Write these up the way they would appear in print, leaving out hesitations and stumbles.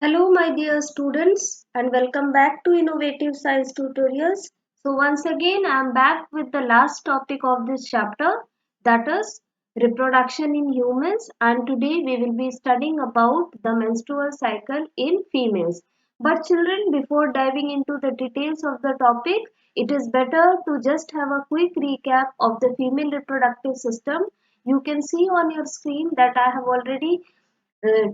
Hello, my dear students, and welcome back to Innovative Science Tutorials. So, once again, I am back with the last topic of this chapter, that is reproduction in humans. And today we will be studying about the menstrual cycle in females. But, children, before diving into the details of the topic, it is better to just have a quick recap of the female reproductive system. You can see on your screen that I have already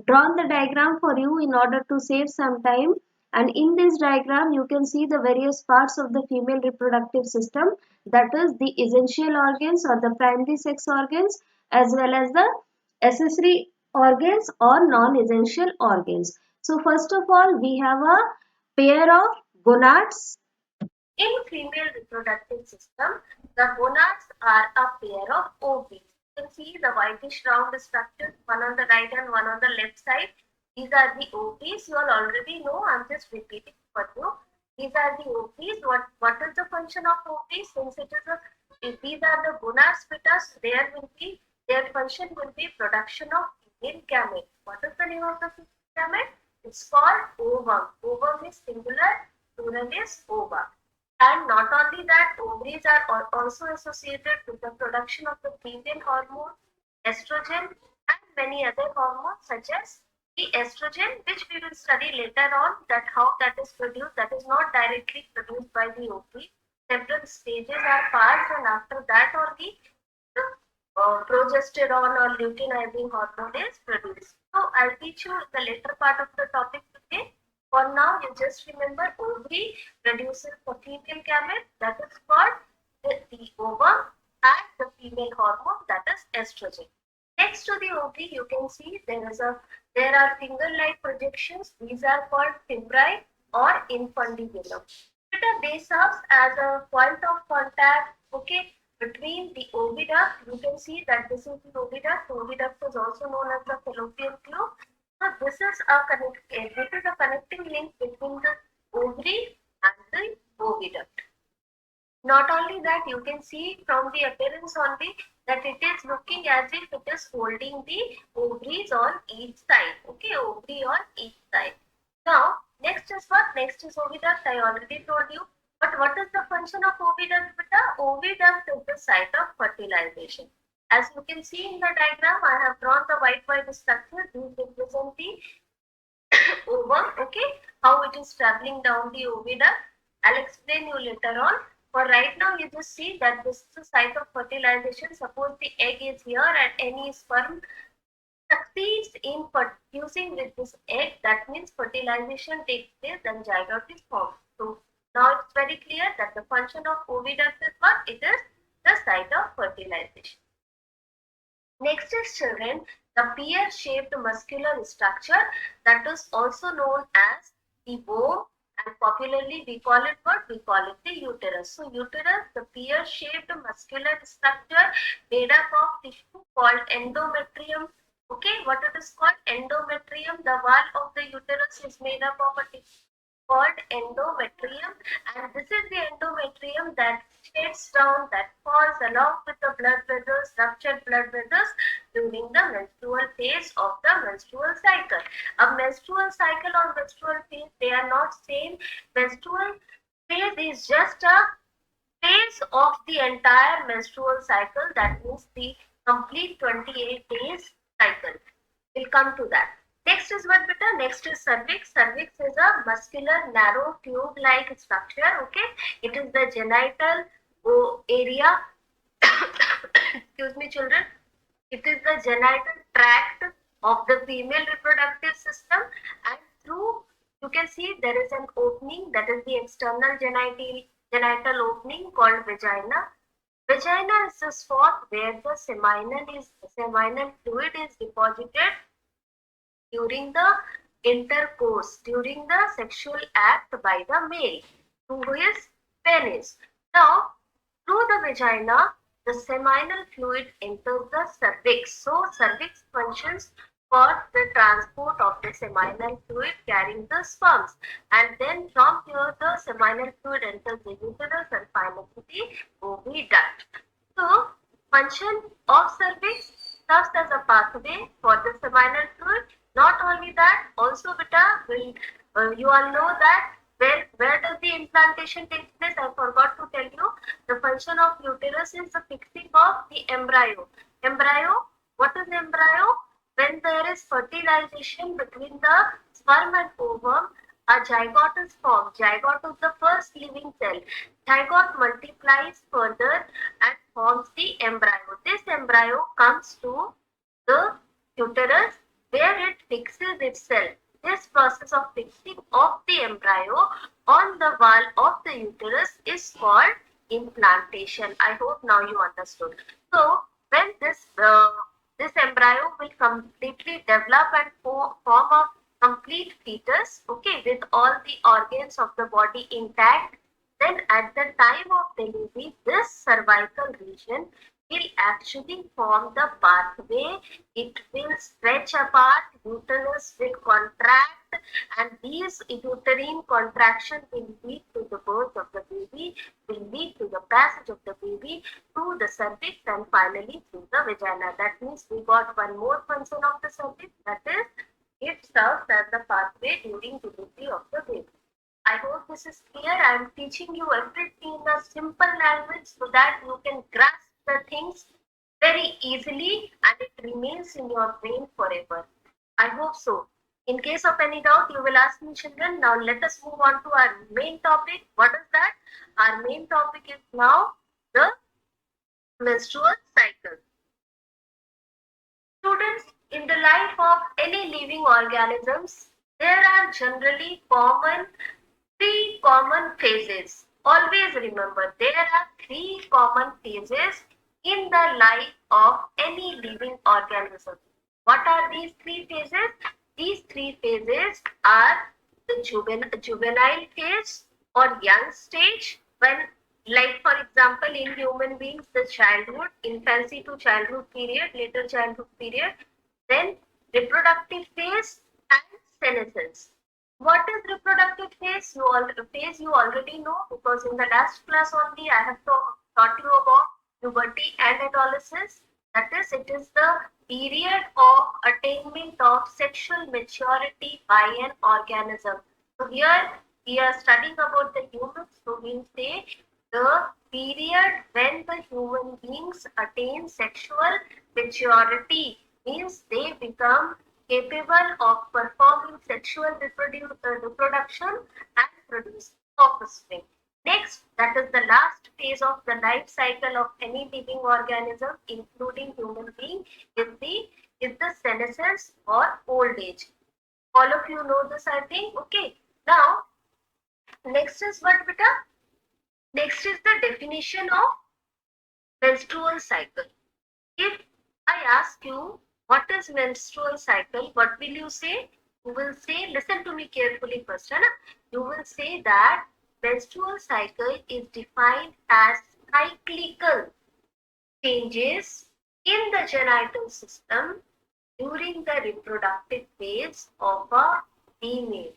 drawn the diagram for you in order to save some time, and in this diagram you can see the various parts of the female reproductive system, that is the essential organs or the primary sex organs as well as the accessory organs or non-essential organs. So first of all we have a pair of gonads. In female reproductive system, the gonads are a pair of ovaries. You can see the whitish round structures, one on the right and one on the left side. These are the ovaries. You all already know. I'm just repeating for you. These are the ovaries. What is the function of ovaries? Since it is a, if these are the gonads fetus, their function will be production of female gamete. What is the name of the gamete? It's called ovum. Ovum is singular, plural is ova. And not only that, ovaries are also associated with the production of the female hormone, estrogen, and many other hormones such as the estrogen, which we will study later on, that how that is produced. That is not directly produced by the ovary. Several stages are passed, and after that only the progesterone or luteinizing hormone is produced. So I'll teach you the later part of the topic today. For now, you just remember ovary produces the female gamete, that is called the ovum, and the female hormone, that is estrogen. Next to the ovary, you can see there are finger-like projections. These are called fimbriae or infundibulum. They serves as a point of contact, okay, between the oviduct. You can see that this is the oviduct. Oviduct is also known as the fallopian tube. So this is a connecting link between the ovary and the oviduct. Not only that, you can see from the appearance only that it is looking as if it is holding the ovaries on each side. Okay, ovary on each side. Now, next is what? Next is oviduct. I already told you. But what is the function of oviduct, beta? Oviduct is the site of fertilization. As you can see in the diagram, I have drawn the white structure. These represent the ovum, okay, how it is traveling down the oviduct. I'll explain you later on. For right now, you just see that this is the site of fertilization. Suppose the egg is here and any sperm succeeds in fusing with this egg, that means fertilization takes place and zygote is formed. So now it's very clear that the function of oviduct is what? It is the site of fertilization. Next is, children, the pear-shaped muscular structure, that is also known as the womb, and popularly we call it what? We call it the uterus. So uterus, the pear-shaped muscular structure made up of tissue called endometrium. Okay, what it is called? Endometrium. The wall of the uterus is made up of a tissue called endometrium, and this is the endometrium that shades down, that falls along with the blood vessels, ruptured blood vessels during the menstrual phase of the menstrual cycle. A menstrual cycle or menstrual phase, they are not same. Menstrual phase is just a phase of the entire menstrual cycle, that means the complete 28 days cycle. We'll come to that. Next is what, beta? Next is cervix. Cervix is a muscular, narrow, tube-like structure. Okay, it is the genital area. Excuse me, children. It is the genital tract of the female reproductive system, and through you can see there is an opening, that is the external genital opening called vagina. Vagina is the spot where the seminal fluid is deposited during the intercourse, during the sexual act by the male through his penis. Now, through the vagina, the seminal fluid enters the cervix. So, cervix functions for the transport of the seminal fluid carrying the sperms. And then from here, the seminal fluid enters the uterus and finally the oviduct. So, function of cervix serves as a pathway for the seminal fluid. Not only that, also beta, you all know that where does the implantation take place? I forgot to tell you. The function of uterus is the fixing of the embryo. Embryo, what is embryo? When there is fertilization between the sperm and ovum, a zygote is formed. Zygote is the first living cell. Zygote multiplies further and forms the embryo. This embryo comes to the uterus where it fixes itself. This process of fixing of the embryo on the wall of the uterus is called implantation. I hope now you understood. So when this embryo will completely develop and form a complete fetus, okay, with all the organs of the body intact, then at the time of delivery, this cervical region will actually form the pathway. It will stretch apart, uterus will contract, and these uterine contraction will lead to the birth of the baby, will lead to the passage of the baby through the cervix and finally through the vagina. That means we got one more function of the cervix, that is, it serves as the pathway during delivery of the baby. I hope this is clear. I am teaching you everything in a simple language so that you can grasp the things very easily and it remains in your brain forever. I hope so. In case of any doubt, you will ask me, children. Now let us move on to our main topic. What is that? Our main topic is now the menstrual cycle. Students, in the life of any living organisms, there are generally three common phases. Always remember, there are three common phases in the life of any living organism. What are these three phases? These three phases are the juvenile phase or young stage, when, like for example, in human beings, the childhood, infancy to childhood period, later childhood period, then reproductive phase and senescence. What is reproductive phase? You already know, because in the last class only I have taught you about puberty and adolescence. That is, it is the period of attainment of sexual maturity by an organism. So here we are studying about the humans, so we'll say the period when the human beings attain sexual maturity, means they become capable of performing sexual reproduction and producing offspring. Next, that is the last phase of the life cycle of any living organism, including human being, is the senescence or old age. All of you know this, I think. Okay. Now, next is what, beta? Next is the definition of menstrual cycle. If I ask you what is menstrual cycle, what will you say? You will say, listen to me carefully first. Hai na? You will say that menstrual cycle is defined as cyclical changes in the genital system during the reproductive phase of a female.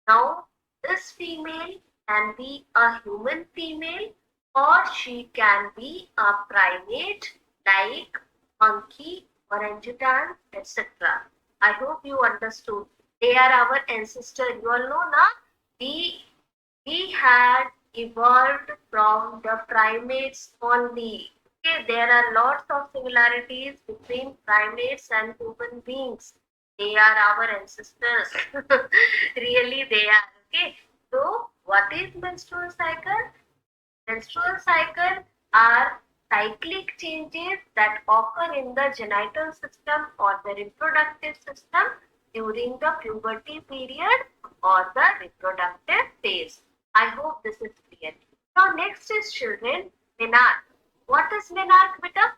Now, this female can be a human female or she can be a primate like monkey, orangutan, etc. I hope you understood. They are our ancestors. You all know na? We had evolved from the primates only. Okay, there are lots of similarities between primates and human beings. They are our ancestors. Really, they are. Okay. So, what is menstrual cycle? Menstrual cycle are cyclic changes that occur in the genital system or the reproductive system during the puberty period or the reproductive phase. I hope this is clear. Now next is children, menarche. What is menarche, beta?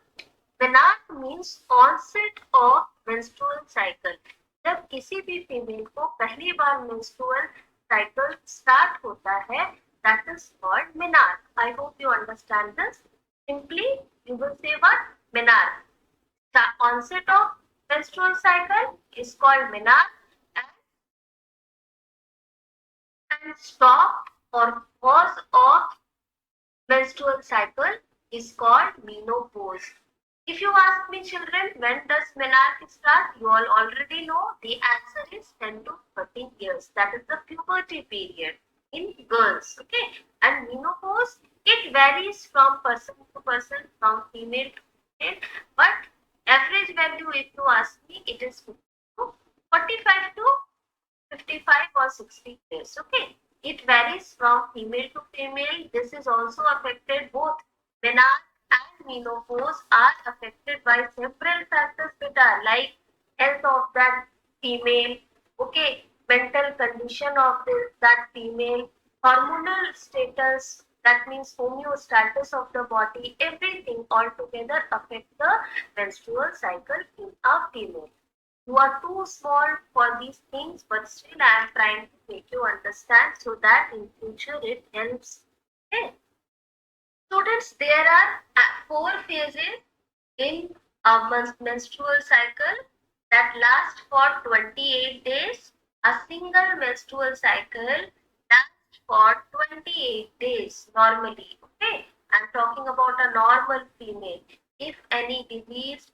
Menarche means onset of menstrual cycle. जब किसी भी female को पहली बार menstrual cycle start होता है, that is called menarche. I hope you understand this. Simply, you will say what? Menarche. The onset of menstrual cycle is called menarche, and stop or pause of menstrual cycle is called menopause. If you ask me, children, when does menarche start? You all already know the answer is 10 to 13 years. That is the puberty period in girls. Okay, and menopause, it varies from person to person, from female to female, but average value, if you ask me, it is 45 to 55 or 60 years. Okay, it varies from female to female. This is also affected, both menarche and menopause are affected by several factors that are like health of that female, okay, mental condition of that female, hormonal status, that means homeostasis of the body, everything altogether affect the menstrual cycle in a female. You are too small for these things, but still I am trying to make you understand so that in future it helps. Okay. Students, there are four phases in a menstrual cycle that last for 28 days. A single menstrual cycle lasts for 28 days normally. Okay, I'm talking about a normal female. If any disease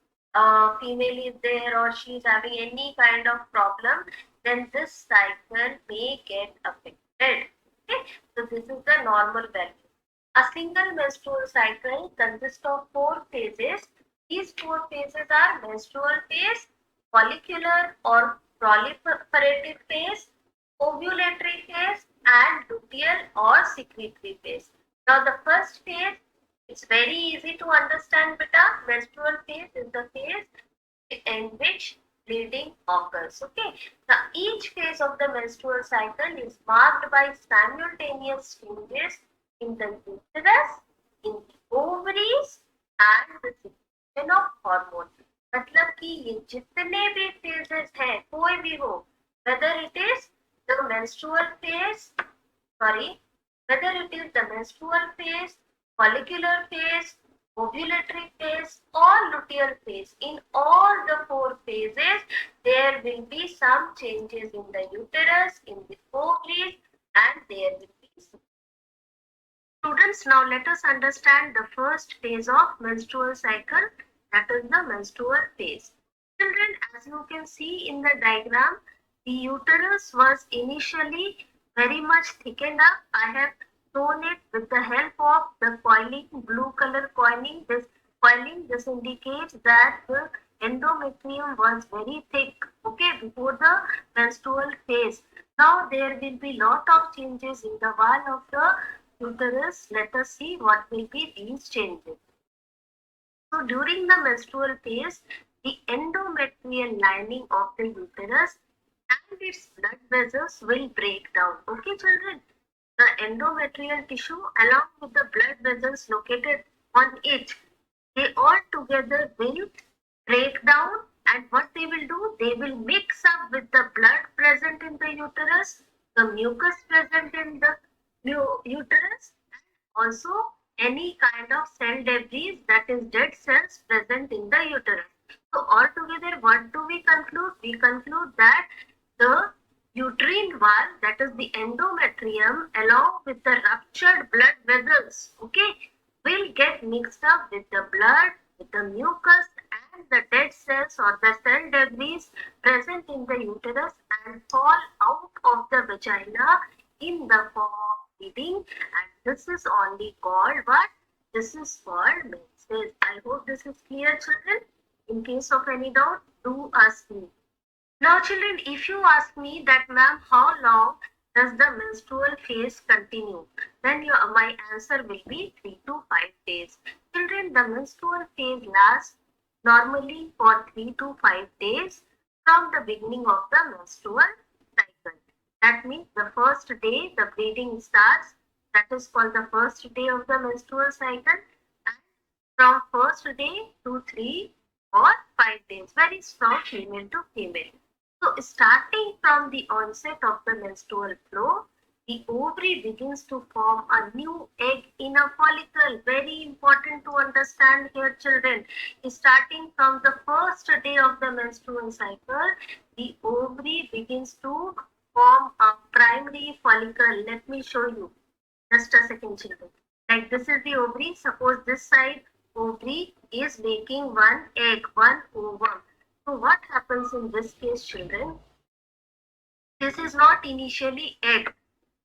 female is there or she is having any kind of problem, then this cycle may get affected. Okay, so this is the normal value. A single menstrual cycle consists of four phases. These four phases are menstrual phase, follicular or proliferative phase, ovulatory phase, and luteal or secretory phase. Now the first phase, it's very easy to understand, beta. Menstrual phase is the phase in which bleeding occurs. Okay. Now each phase of the menstrual cycle is marked by simultaneous changes in the uterus, in the ovaries and the secretion of hormone. मतलब कि ये जितने भी phases हैं, कोई भी हो, whether it is the menstrual phase, whether it is the menstrual phase, follicular phase, ovulatory phase or luteal phase, in all the four phases there will be some changes in the uterus, in the ovaries, and there will be. Students, now let us understand the first phase of menstrual cycle, that is the menstrual phase. Children, as you can see in the diagram, the uterus was initially very much thickened up. I have shown it with the help of the coiling, blue color coiling. This indicates that the endometrium was very thick, okay, before the menstrual phase. Now there will be lot of changes in the wall of the uterus. Let us see what will be these changes. So during the menstrual phase, the endometrial lining of the uterus and its blood vessels will break down. Okay, children? The endometrial tissue along with the blood vessels located on it, they all together will break down, and what they will do, they will mix up with the blood present in the uterus, the mucus present in the uterus, and also any kind of cell debris, that is dead cells present in the uterus. So altogether, what do we conclude? We conclude that the uterine wall, that is the endometrium, along with the ruptured blood vessels, okay, will get mixed up with the blood, with the mucus and the dead cells or the cell debris present in the uterus and fall out of the vagina in the form of bleeding, and this is only called what? This is called menses. I hope this is clear, children. In case of any doubt, do ask me. Now children, if you ask me that ma'am, how long does the menstrual phase continue? Then my answer will be 3 to 5 days. Children, the menstrual phase lasts normally for 3 to 5 days from the beginning of the menstrual cycle. That means the first day the bleeding starts, that is called the first day of the menstrual cycle, and from first day to 3 or 5 days varies from female to female. So starting from the onset of the menstrual flow, the ovary begins to form a new egg in a follicle. Very important to understand here, children. Starting from the first day of the menstrual cycle, the ovary begins to form a primary follicle. Let me show you. Just a second, children. Like this is the ovary. Suppose this side ovary is making one egg, one ovum. So what happens in this case, children? This is not initially egg.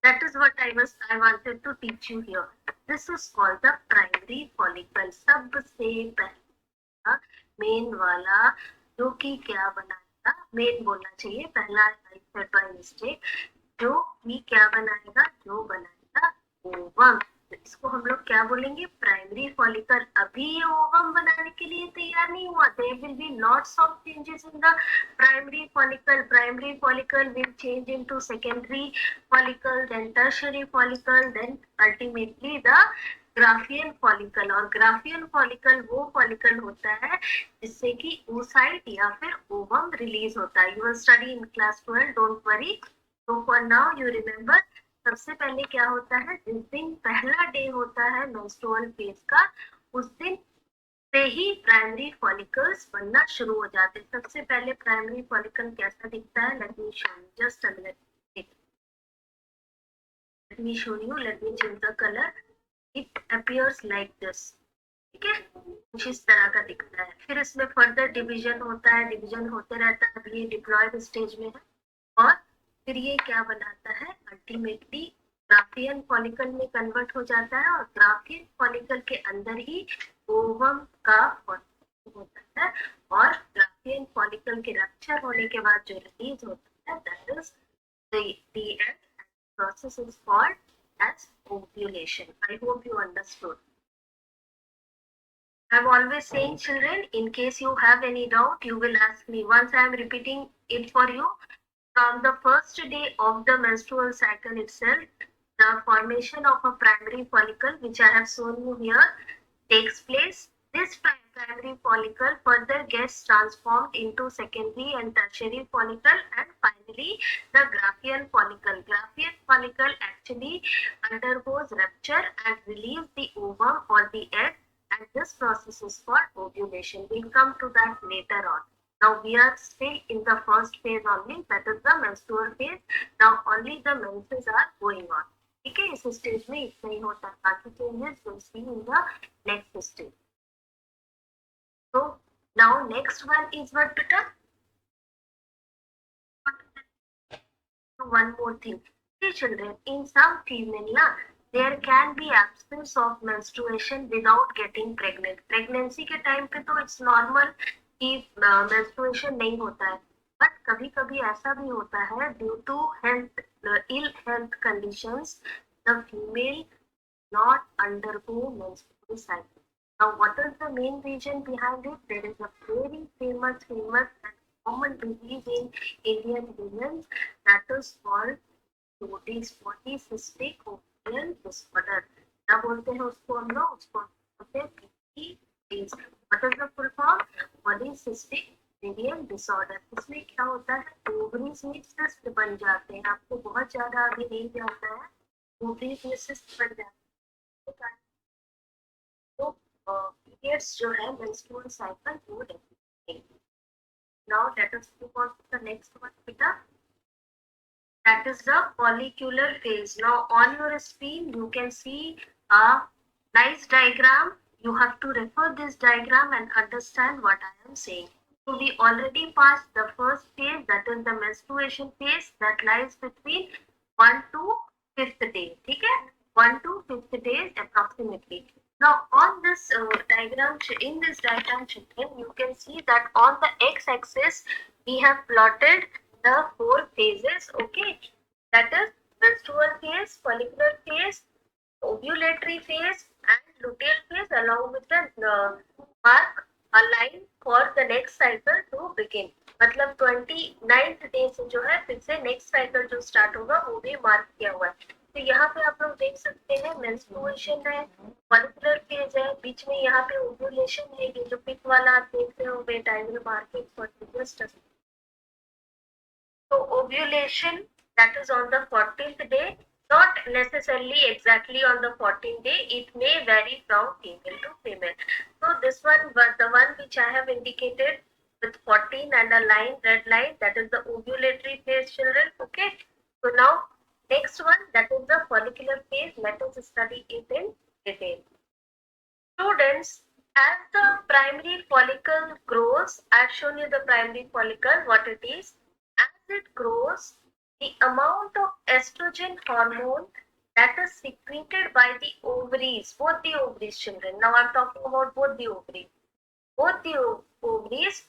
That is what I wanted to teach you here. This is called the primary follicle. सबसे पहला main वाला जो कि क्या बनाएगा, main बोलना चाहिए, पहला बाय मिस्टेक, जो कि क्या बनाएगा, जो बनाएगा ओवम। इसको हम लोग क्या बोलेंगे, प्राइमरी फॉलिकल। अभी ये ओवम बनाने के लिए तैयार नहीं हुआ। There will be lots of changes in the primary follicle. Primary follicle will change into secondary follicle, then tertiary follicle, then ultimately the Graafian follicle. और ग्राफियन फॉलिकल वो फॉलिकल होता है जिससे कि oocyte या फिर ओवम रिलीज होता है। You will study in class 12, don't worry. तो फॉर नाउ यू रिमेम्बर, सबसे पहले क्या होता है, जिस दिन पहला डे होता है मेंस्ट्रुअल फेज का, उस दिन से ही प्राइमरी फॉलिकल्स बनना शुरू हो जाते हैं। सबसे पहले प्राइमरी फॉलिकल कैसा दिखता है, let me show you, just a minute, let me show you, let me change the color. It appears like this. ठीक है, कुछ इस तरह का दिखता है। फिर इसमें फर्दर डिवीजन होता है, डिवीजन होते रहता है। अभी ये डिप्लॉयड स्टेज में है और फिर ये क्या बनाता है, अल्टीमेटली ग्राफियन फॉलिकल में कन्वर्ट हो जाता है और ग्राफियन फॉलिकल के अंदर ही ओवम का फॉर्मेशन होता है। और ग्राफियन फॉलिकल के रप्चर होने के बाद जो रिलीज होता है, that is the end. Process is called as ovulation. I hope you understood. I'm always saying, children, in case you have any doubt, you will ask me. Once I am repeating it for you, from the first day of the menstrual cycle itself, the formation of a primary follicle, which I have shown you here, takes place. This primary follicle further gets transformed into secondary and tertiary follicle, and finally the Graafian follicle. Graafian follicle actually undergoes rupture and relieves the ovum or the egg, and this process is called ovulation. We'll come to that later on. Now we are still in the first phase only, that is the menstrual phase. Now only the menses are going on. ठीक है, इस stage में इतना ही होता है, बाकी changes will see in the next stage. So now next one is what, beta? One more thing. See children, in some female na, there can be absence of menstruation without getting pregnant. Pregnancy के time पे तो it's normal कि menstruation नहीं होता है, but कभी कभी ऐसा भी होता है, due to health ill health conditions, the female not undergo menstrual cycle. Now, what is the main reason behind it? There is a very famous and common disease in Indian women, that is called polycystic ovarian disorder. क्या बोलते हैं उसको हम लोग? उसको बोलते हैं PCOS. What is the full form? Polycystic ovarian disorder. इसमें क्या होता है, ओवरीज में सिस्ट बन जाते हैं। आपको बहुत ज्यादा आगे नहीं जाता है, ओवरीज में सिस्ट बन जाते हैं, तो periods जो है menstrual cycle वो रहती है. Now let us move on to the next one, beta. That is the follicular phase. Now on your screen you can see a nice diagram. You have to refer this diagram and understand what I am saying. So we already passed the first phase, that is the menstruation phase, that lies between 1 to 5th day. ठीक है, 1 to 5th days approximately. Now on this diagram, in this diagram children, you can see that on the x-axis we have plotted the 4 phases. Okay, that is menstrual phase, follicular phase, ovulatory phase and luteal phase, along with the mark a line for the next cycle to begin. मतलब 29th day से जो है फिर से next cycle जो start होगा वो भी मार्क किया हुआ है. तो यहाँ पे आप लोग देख सकते हैं मेंस्ट्रुएशन है, फॉलिकुलर फेज है, बीच में यहाँ पे ओव्यूलेशन है. ये जो पिक वाला आप देख रहे हो wait I will mark it for just. So ovulation, that is on the 14th day, not necessarily exactly on the 14th day, it may vary from female to female. So this one, the one which I have indicated with 14 and a line, red line, that is the ovulatory phase children. Okay, so now next one, that is the follicular phase. Let us study it in detail. Students, As the primary follicle grows, I've shown you the primary follicle, what it is. As it grows, the amount of estrogen hormone that is secreted by the ovaries, both the ovaries children. Now I'm talking about both the ovaries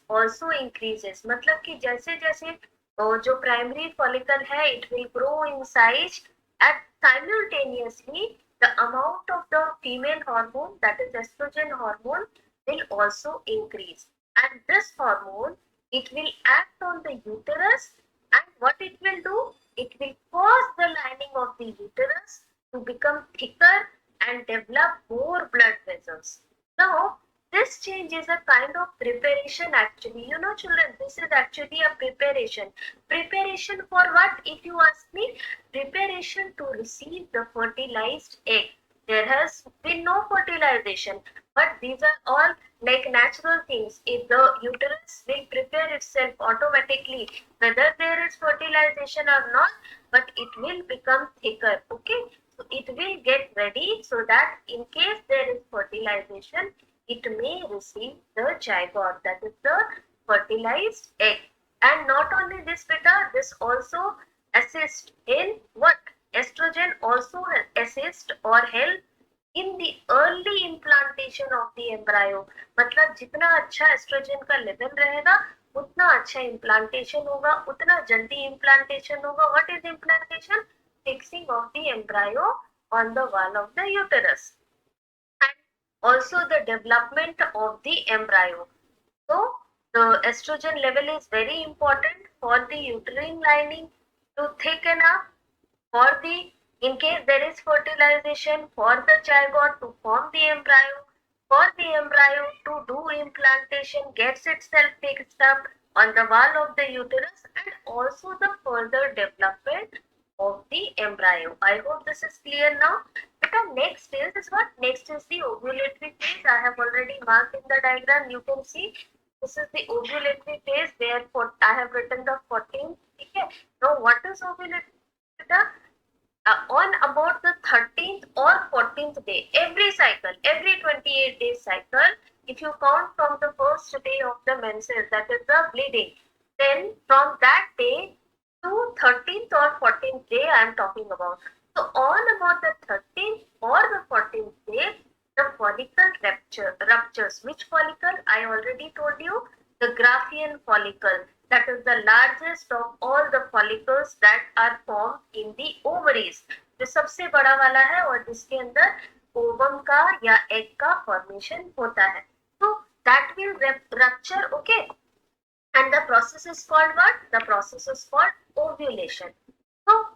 also increases. मतलब कि जैसे जैसे जो primary follicle है, it will grow in size and simultaneously the amount of the female hormone, that is estrogen hormone, will also increase. And this hormone, it will act on the uterus, and what it will do? It will cause the lining of the uterus to become thicker and develop more blood vessels. Now, this change is a kind of preparation actually. You know children, this is actually a preparation. Preparation for what? If you ask me, preparation to receive the fertilized egg. There has been no fertilization, but these are all like natural things. If the uterus will prepare itself automatically, whether there is fertilization or not, but it will become thicker. Okay, so it will get ready so that in case there is fertilization, it may receive the zygote, that is the fertilized egg. And not only this beta, this also assists in what? Estrogen also assist or help in the early implantation of the embryo. मतलब जितना अच्छा oestrogen का level रहेगा उतना अच्छा implantation होगा, उतना जल्दी इम्प्लांटेशन होगा. What is implantation? Fixing of the embryo on the wall of the uterus, and also the development of the embryo. So the estrogen level is very important for the uterine lining to thicken up, for the, in case there is fertilization, for the zygote to form the embryo, for the embryo to do implantation, gets itself fixed up on the wall of the uterus, and also the further development of the embryo. I hope this is clear now. But next is what? Next is the ovulatory phase. I have already marked in the diagram. You can see this is the ovulatory phase where I have written the 14th. Okay. Now what is ovulatory? On about the 13th or 14th day, every cycle, every 28 days cycle, if you count from the first day of the menses, that is the bleeding, then from that day to 13th or 14th day I am talking about. So on about the 13th or the 14th day, the follicle ruptures. Which follicle? I already told you, the Graafian follicle. That is the largest of all the follicles that are formed in the ovaries. जो सबसे बड़ा वाला है और जिसके अंदर ovum का या एग का फॉर्मेशन होता है. So that will rupture, okay. And the process is called what? The process is called ovulation. So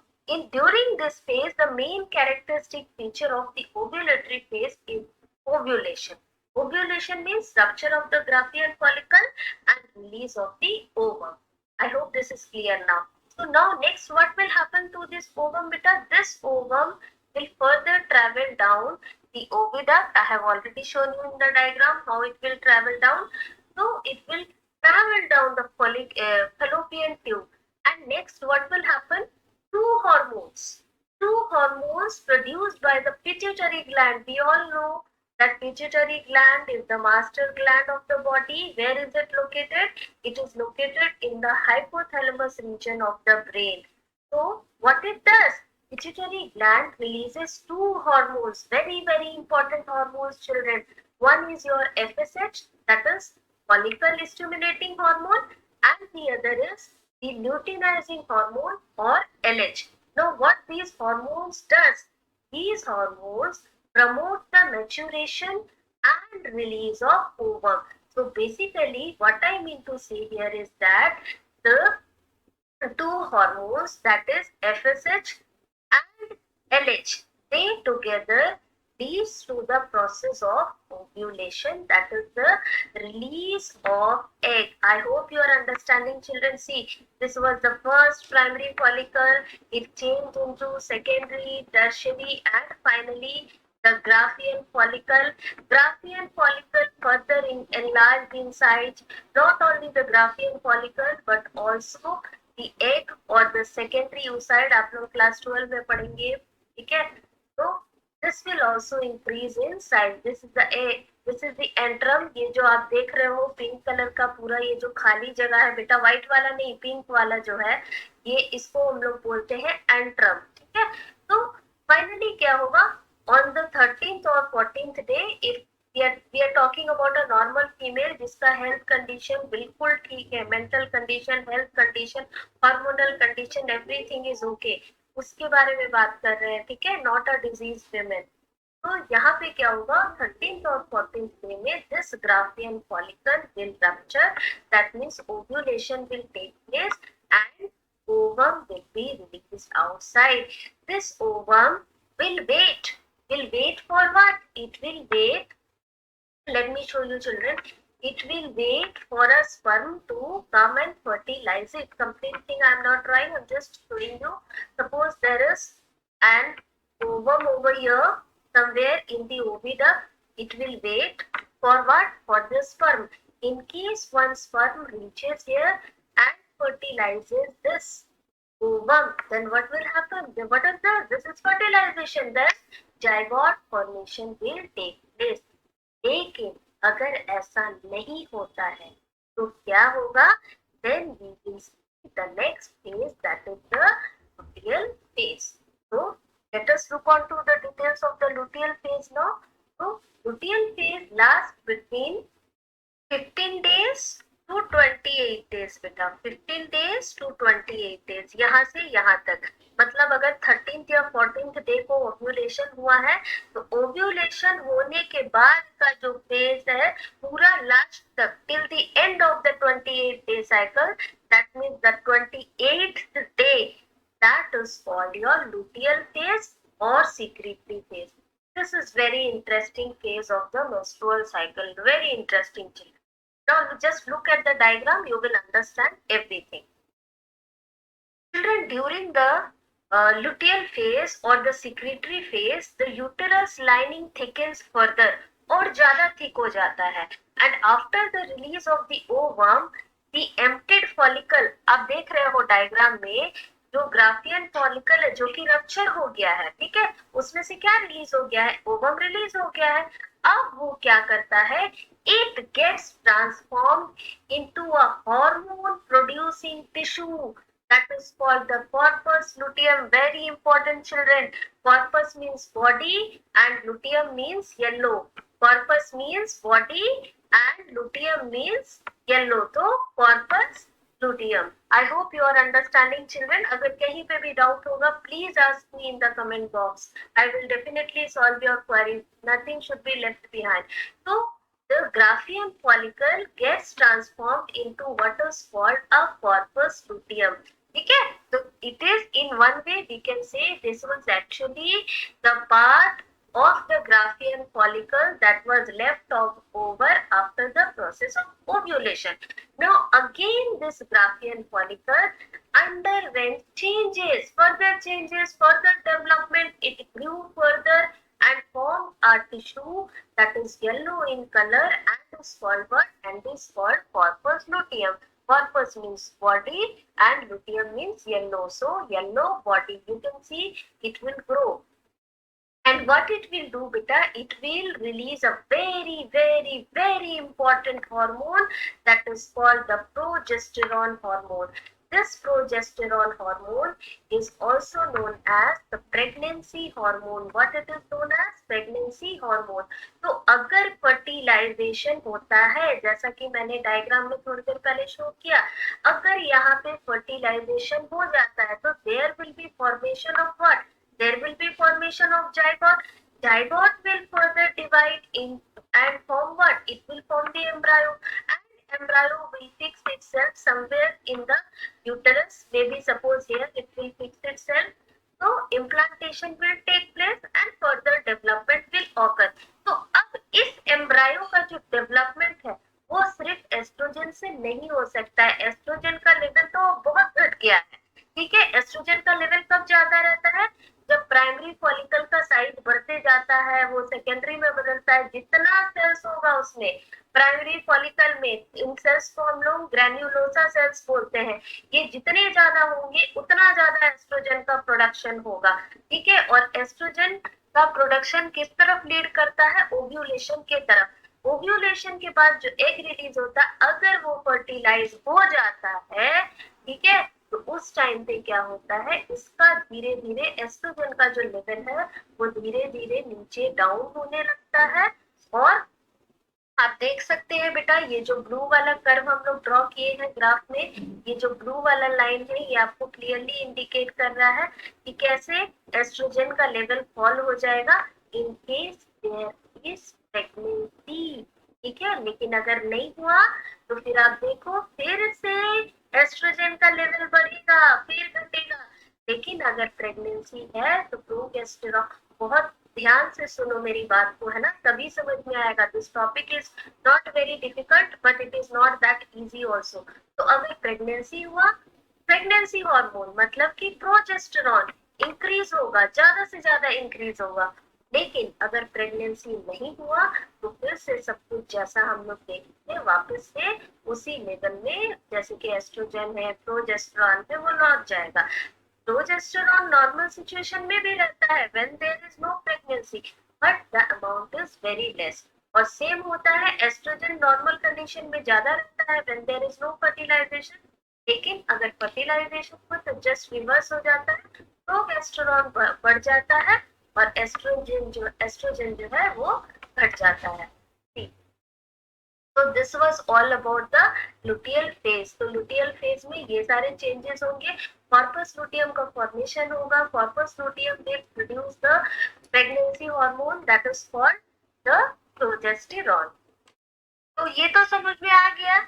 during this phase, the main characteristic feature of the ovulatory phase is ovulation. Ovulation means rupture of the Graafian follicle and release of the ovum. I hope this is clear now. So now next, what will happen to this ovum beta? This ovum will further travel down the oviduct. I have already shown you in the diagram how it will travel down. So it will travel down the fallopian tube. And next, what will happen? Two hormones produced by the pituitary gland. We all know that pituitary gland is the master gland of the body. Where is it located? It is located in the hypothalamus region of the brain. So what it does? Pituitary gland releases two hormones, very important hormones children. One is your FSH, that is follicle stimulating hormone, and the other is the luteinizing hormone or LH. Now what these hormones does? These hormones promote the maturation and release of ovum. So basically what I mean to say here is that the two hormones, that is FSH and LH, they together leads to the process of ovulation, that is the release of egg. I hope you are understanding children. See, this was the first primary follicle, it changed into secondary, tertiary, and finally the Graafian follicle. Graafian follicle further enlarged in size, not only the Graafian follicle but also the egg or the secondary oocyte. आप लोग class 12 में पढ़ेंगे, ठीक है. So this will also increase in size. This is the egg. This is the antrum. ये जो आप देख रहे हो पिंक कलर का पूरा ये जो खाली जगह है बेटा, व्हाइट वाला नहीं, पिंक वाला जो है, ये इसको हम लोग बोलते हैं एंट्रम। ठीक है, तो फाइनली क्या होगा, ऑन द 13th और 14th day, if we are talking about a normal female जिसका हेल्थ कंडीशन बिल्कुल ठीक है, mental condition, health condition, hormonal condition, everything is okay, उसके बारे में बात कर रहे हैं। ठीक है, नॉट अ डिजीज विमेन। तो यहाँ पे क्या होगा, 13th और 14th डे में this Graafian follicle will rupture, that means ovulation will take place and ovum will be released outside. This ovum will wait for what? It will wait. Let me show you, children. It will wait for a sperm to come and fertilize it. Complete thing I am not trying, I am just showing you. Suppose there is an ovum over here somewhere in the oviduct. It will wait for what? For the sperm. In case one sperm reaches here and fertilizes this ovum, then what will happen? What is this? This is fertilization. Then zygote formation will take place. लेकिन अगर ऐसा नहीं होता है तो क्या होगा, then we will see the next phase, that is the luteal phase. So let us look on to the details of the luteal phase now. So luteal phase lasts between 15 days to 28 days बेटा, 15 days to 28 days, यहाँ से यहाँ तक। मतलब अगर 13th या 14th day को ovulation हुआ है तो ओव्यूलेशन होने के बाद का जो फेज है पूरा लास्ट तक, till the end of the 28 day cycle, that means the 28th day, that is called your luteal phase और secretory phase. This is very interesting phase of the menstrual cycle, very interesting children. Now just look at the diagram, you will understand everything. Children, during the luteal phase or the secretory phase, the uterus lining thickens further और ज्यादा thick हो जाता है, and after the release of the ovum, the emptied follicle, आप देख रहे हो diagram में जो ग्राफियन फॉलिकल है जो कि रप्चर हो गया है, ठीक है, उसमें से क्या रिलीज हो गया है, ओवम रिलीज हो गया है। अब वो क्या करता है, it gets transformed into a hormone producing tissue, that is called the corpus luteum. Very important children, corpus means body and luteum means yellow. Corpus means body and luteum means yellow, तो corpus luteum. I hope you are understanding children. अगर कहीं पे भी doubt होगा please ask me in the comment box. I will definitely solve your queries. Nothing should be left behind. So the graphian follicle gets transformed into what is called a corpus luteum. ठीक है, तो it is in one way we can say this was actually the part of the graphian follicle that was left over after the process of ovulation. Now again this graphian follicle underwent changes, further development. It grew further and formed a tissue that is yellow in color and is called what? And is called corpus luteum. Corpus means body and luteum means yellow. So yellow body, you can see it will grow. And what it will do beta, it will release a very important hormone that is called the progesterone hormone. This progesterone hormone is also known as the pregnancy hormone. What it is known as? Pregnancy hormone. तो अगर fertilization होता है, जैसा कि मैंने diagram में थोड़ी देर पहले शो किया, अगर यहाँ पे fertilization हो जाता है तो there will be formation of what? There will be formation of zygote. Zygote will further divide in and form what? It will form the embryo, and embryo will fix itself somewhere in the uterus. Maybe suppose here it will fix itself. So implantation will take place and further development will occur. तो अब इस embryo का जो development है वो सिर्फ oestrogen से नहीं हो सकता है। एस्ट्रोजन का लेवल तो बहुत घट गया है, ठीक है। एस्ट्रोजन का लेवल कब ज्यादा रहता है? जब प्राइमरी फॉलिकल का साइज बढ़ते जाता है, वो सेकेंडरी में बदलता है। जितना सेल्स होगा उसमें प्राइमरी फॉलिकल में, इन सेल्स को हम लोग ग्रैन्युलोसा सेल्स बोलते हैं, ये जितने ज्यादा होंगे उतना ज्यादा एस्ट्रोजन का प्रोडक्शन होगा, ठीक है। और एस्ट्रोजन का प्रोडक्शन किस तरफ लीड करता है? ओव्यूलेशन के तरफ। ओव्यूलेशन के बाद जो एग रिलीज होता है, अगर वो फर्टिलाइज हो जाता है, ठीक है, तो उस टाइम पे क्या होता है, इसका धीरे धीरे एस्ट्रोजन का जो लेवल है वो धीरे धीरे नीचे डाउन होने लगता है। और आप देख सकते हैं बेटा, ये जो ब्लू वाला कर्व हम लोग ड्रॉ किए हैं ग्राफ में, ये जो ब्लू वाला लाइन है ये आपको क्लियरली इंडिकेट कर रहा है कि कैसे एस्ट्रोजन का लेवल फॉल हो जाएगा in case there is pregnancy, ठीक है। लेकिन अगर नहीं हुआ तो फिर आप देखो फिर से एस्ट्रोजन का लेवल बढ़ेगा, फिर घटेगा। लेकिन अगर प्रेगनेंसी है तो प्रोजेस्टेरॉन, बहुत ध्यान से सुनो मेरी बात को, है ना, तभी समझ में आएगा। This topic is not very difficult but it is not that easy also. तो अगर प्रेगनेंसी हुआ, प्रेगनेंसी हार्मोन मतलब कि प्रोजेस्टेरॉन इंक्रीज होगा, ज्यादा से ज्यादा इंक्रीज होगा। लेकिन अगर प्रेगनेंसी नहीं हुआ तो फिर से सब कुछ जैसा हम लोग देखते हैं वापस से उसी लेवल में, जैसे कि एस्ट्रोजन है, प्रोजेस्टेरॉन है, वो लौट जाएगा। प्रोजेस्टेरॉन नॉर्मल सिचुएशन में भी रहता है when there is no pregnancy, but the amount is very less. और सेम होता है एस्ट्रोजन नॉर्मल कंडीशन में ज्यादा रहता है when there is no fertilisation, लेकिन अगर फर्टिलाइजेशन हो तो जस्ट रिवर्स हो जाता है, प्रोजेस्टेरॉन बढ़ जाता है और एस्ट्रोजन जो है वो घट जाता है। ठीक, तो this was all about the luteal phase. तो लुटियल फेज में ये सारे चेंजेस होंगे, कॉर्पस लुटियम का फॉर्मेशन होगा, corpus luteum will produce the pregnancy hormone that is called the progesterone. तो ये तो समझ में आ गया।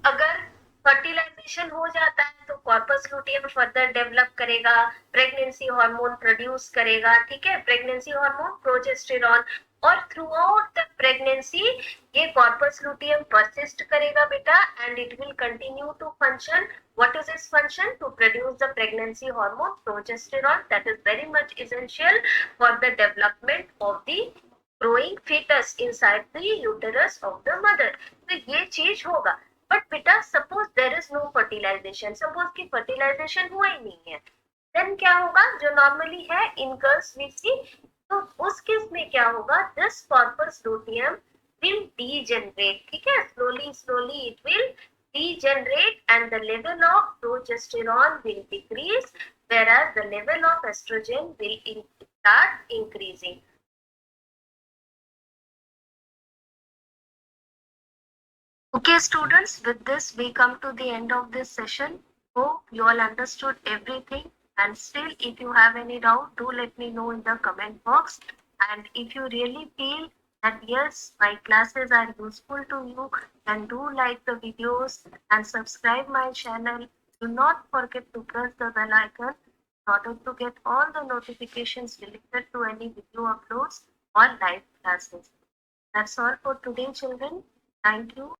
अगर फर्टिलाइजेशन हो जाता है तो कॉर्पस लुटियम फर्दर डेवलप करेगा, प्रेगनेंसी हार्मोन प्रोड्यूस करेगा, ठीक है, प्रेगनेंसी हार्मोन प्रोजेस्टेरॉन। और थ्रू आउट द प्रेगनेंसी ये कॉर्पस लुटियम परसिस्ट करेगा बेटा, and it will continue to function. What is its function? To produce the pregnancy hormone progesterone that is very much essential for the development of the growing fetus inside the uterus of the mother। तो ये चीज होगा। But बेटा suppose there is no fertilisation, suppose की fertilisation हुआ ही नहीं है, देन क्या होगा? जो नॉर्मली है इन गर्ल्स वी सी, तो उस केस में क्या होगा? This corpus luteum will degenerate, ठीक है, slowly slowly it will degenerate and the level of progesterone will decrease, whereas the level of estrogen will start increasing। Okay, students, with this we come to the end of this session. Hope you all understood everything. And still, if you have any doubt, do let me know in the comment box. And if you really feel that yes, my classes are useful to you, then do like the videos and subscribe my channel. Do not forget to press the bell icon in order to get all the notifications related to any video uploads or live classes. That's all for today, children. Thank you.